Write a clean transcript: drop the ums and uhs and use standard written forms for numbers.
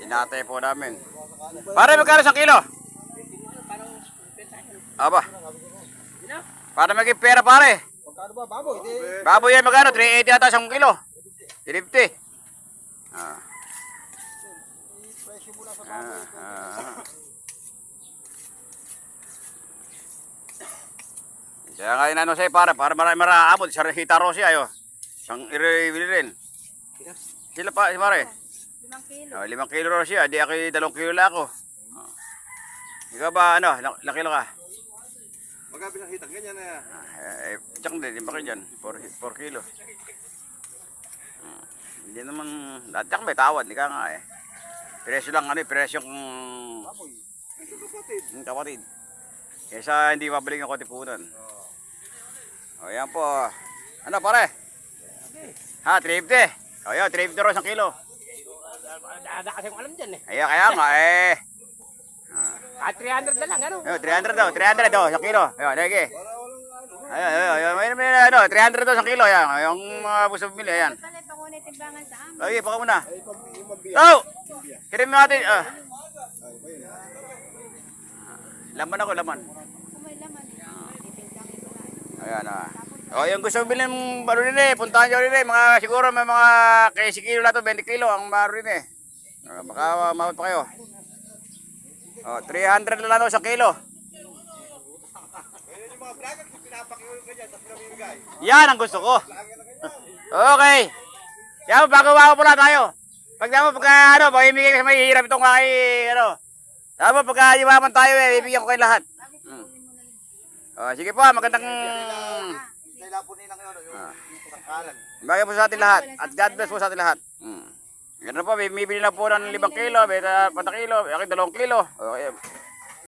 Inatay po namin. Pare, magkano isang kilo? Aba. Para maging pera pare. Magkano ba baboy? Baboy yan magkano? 380 ata isang kilo. 350. Presyo mula sa baboy. Kaya nga inano sa'yo para marami maraabot. Sa Hita Rossi ayo. Isang iribili rin. Sila pa, si pare. 5 kilo. 5 kilo Rossi, di ako 2 kilo lang ako. Ikaw ba ano, ilang kilo ka? Magkabi ng hitang ganyan na. Tsak din, ba kayo dyan? 4 kilo. Hindi naman, tsak may tawad, hindi ka nga eh. Presyo lang ano, presyo kung Baboy. Ito kapatid. Kesa hindi mabalik ng kotipunan. O yan po. Ano pare? Ha, 350. O yan, 350 ro isang kilo. Dada kasi kung alam dyan eh. Kaya nga eh. 300 na lang, ano? 300 daw, 300 daw, isang kilo. Ayun, lagi. Ayun, may ano, 300 daw isang kilo. Ayan, yung mga gusto bumili, ayan. Palit pa kunay timbangan sa amin. Lagi, baka muna. Oh! Kirim natin. Laman ako, laman. Kung may laman eh. Titingkangin ko lang. Ayan O, yung gusto bumili ng baro rin eh. Puntahan nyo rin eh. Siguro may mga 15 kilo na to, 20 kilo ang baro rin eh. Baka mahal pa kayo. O, 300 na lang daw isang kilo. yung mga vlogger kung pinapakiulo ka dyan, tapos pinamimigay. Yan ang gusto ko. Okay. Yan, bago-bago pala tayo. Pagka pag-ibigay ka sa may hirap itong kay, Tama, pagka iwaman tayo eh, ibigyan ko kayo lahat. Sige po, magandang... Kailangan po nilang yun, yung tangkalan. Bagay po sa atin lahat. At God bless po sa atin lahat. Ganun po, bibili na po ng 5 kilo, 4 kilo, 2 kilo. Okay.